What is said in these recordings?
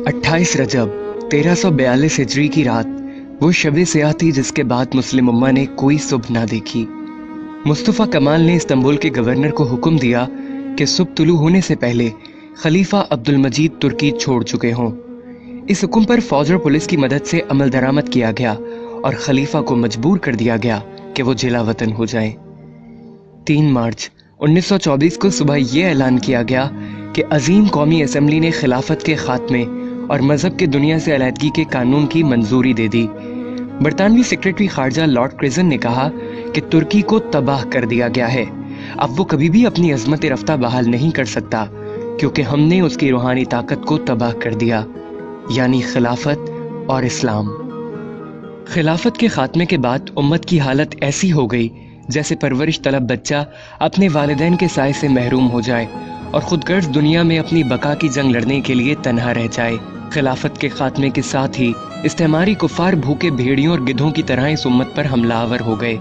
28 रजब 1342 हिजरी की रात वो शब सियाह थी जिसके बाद मुस्लिम उम्मा ने कोई सुबह ना देखी। मुस्तफ़ा कमाल ने इस्तांबुल के गवर्नर को हुक्म दिया कि सुबह तुलू होने से पहले खलीफा अब्दुल मजीद तुर्की छोड़ चुके हों। इस हुक्म पर फौज और पुलिस की मदद से अमल दरामद किया गया और खलीफा को मजबूर कर दिया गया कि वो जिला वतन हो जाएं। 3 मार्च 1924 को सुबह यह ऐलान किया गया कि अजीम कौमी असम्बली ने खिलाफत के खात्मे और मजहब के दुनिया से अलहदगी के कानून की मंजूरी दे दी। बरतानवी सेक्रेटरी खारजा लॉर्ड क्रिजन ने कहा कि तुर्की को तबाह कर दिया गया है, अब वो कभी भी अपनी अजमत रफ्ता बहाल नहीं कर सकता क्योंकि हमने उसकी रूहानी ताकत को तबाह कर दिया, यानी खिलाफत और इस्लाम। खिलाफत के खात्मे के बाद उम्मत की हालत ऐसी हो गई जैसे परवरिश तलब बच्चा अपने वालिदैन के साए से महरूम हो जाए और खुदगर्ज दुनिया में अपनी बका की जंग लड़ने के लिए तन्हा रह जाए। खिलाफत के खात्मे के साथ ही इस्तेमारी कुफार भूखे भेड़ियों और गिद्धों की तरह इस उम्मत पर हमलावर हो गए।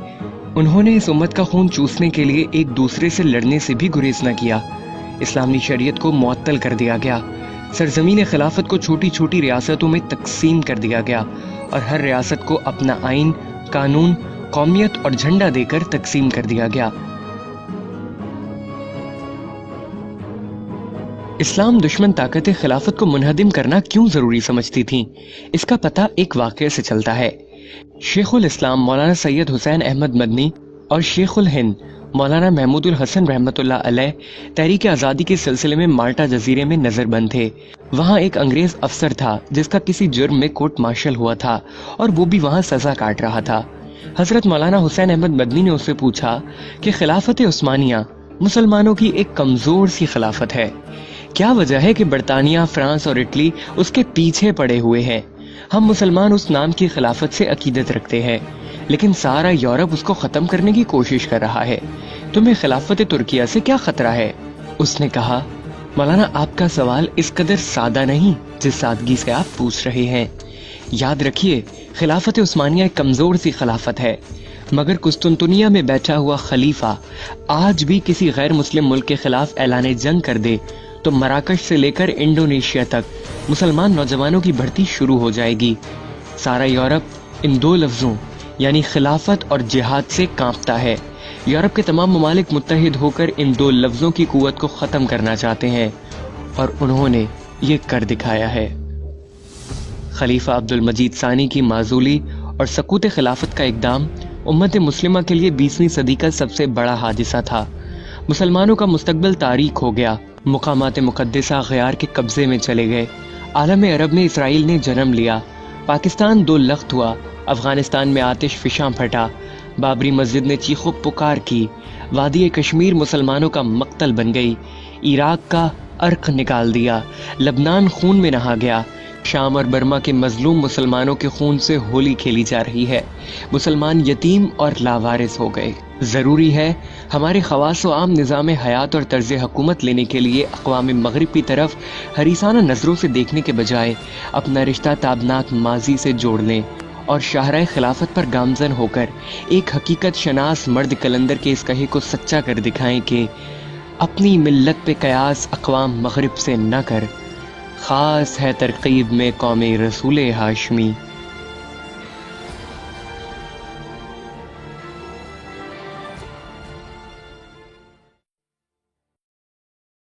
उन्होंने इस उम्मत का खून चूसने के लिए एक दूसरे से लड़ने से भी गुरेज न किया। इस्लामी शरीयत को मुअत्तल कर दिया गया। सरजमीन खिलाफत को छोटी छोटी रियासतों में तकसीम कर दिया गया और हर रियासत को अपना आइन, कानून, कौमियत और झंडा देकर तकसीम कर दिया गया। इस्लाम दुश्मन ताकतें खिलाफत को मुनहदिम करना क्यों जरूरी समझती थीं, इसका पता एक वाक़ये से चलता है। शेखुल इस्लाम मौलाना सैयद हुसैन अहमद मदनी और शेखुल हिंद मौलाना महमूदुल हसन रहमतुल्लाह अलैह तहरीक आज़ादी के सिलसिले में माल्टा जजीरे में नजरबंद थे। वहाँ एक अंग्रेज अफसर था जिसका किसी जुर्म में कोर्ट मार्शल हुआ था और वो भी वहाँ सजा काट रहा था। हजरत मौलाना हुसैन अहमद मदनी ने उससे पूछा कि खिलाफत उस्मानिया मुसलमानों की एक कमजोर सी खिलाफत है, क्या वजह है कि बरतानिया, फ्रांस और इटली उसके पीछे पड़े हुए हैं। हम मुसलमान उस नाम की खिलाफत से अकीदत रखते हैं, लेकिन सारा यूरोप उसको खत्म करने की कोशिश कर रहा है। तुम्हें खिलाफत तुर्किया से क्या खतरा है? उसने कहा, मौलाना आपका सवाल इस कदर सादा नहीं जिस सादगी से आप पूछ रहे हैं। याद रखिए, खिलाफत उस्मानिया एक कमजोर सी खिलाफत है, मगर कुस्तुनतुनिया में बैठा हुआ खलीफा आज भी किसी गैर मुस्लिम मुल्क के खिलाफ ऐलान जंग कर दे तो मराकश से लेकर इंडोनेशिया तक मुसलमान नौजवानों की भर्ती शुरू हो जाएगी। सारा यूरोप इन 2 लफ्जों यानी खिलाफत और जिहाद से कांपता है। यूरोप के तमाम ममालिक मुत्तहिद होकर इन 2 लफ्जों की कुव्वत को खत्म करना चाहते हैं और उन्होंने ये कर दिखाया है। खलीफा अब्दुल मजीद सानी की माजूली और सकूत खिलाफत का इक़दाम उम्मत मुस्लिमा के लिए 20वीं सदी का सबसे बड़ा हादिसा था। मुसलमानों का मुस्तकबिल तारीख हो गया। मुकामात मुक़द्दसा गयार के कब्जे में चले गए। आलम अरब में इसराइल ने जन्म लिया। पाकिस्तान 2 लख्त हुआ। अफगानिस्तान में आतिश फिशां फटा। बाबरी मस्जिद ने चीखो पुकार की। वादी कश्मीर मुसलमानों का मक्तल बन गई। इराक का अर्क निकाल दिया। लबनान खून में नहा गया। शाम और बर्मा के मजलूम मुसलमानों के खून से होली खेली जा रही है। मुसलमान यतीम और लावारिस हो गए। ज़रूरी है हमारे खवास व आम निज़ाम हयात और तर्ज हुकूमत लेने के लिए अक़वाम मग़रिब की तरफ हरीसाना नज़रों से देखने के बजाय अपना रिश्ता ताबनाक माजी से जोड़ लें और शाहराए खिलाफत पर गामजन होकर एक हकीकत शनास मर्द कलंदर के इस कहे को सच्चा कर दिखाएं कि अपनी मिल्लत पे कयास अक़वाम मग़रिब से न कर, खास है तरकीब में कौमे रसूल हाशमी।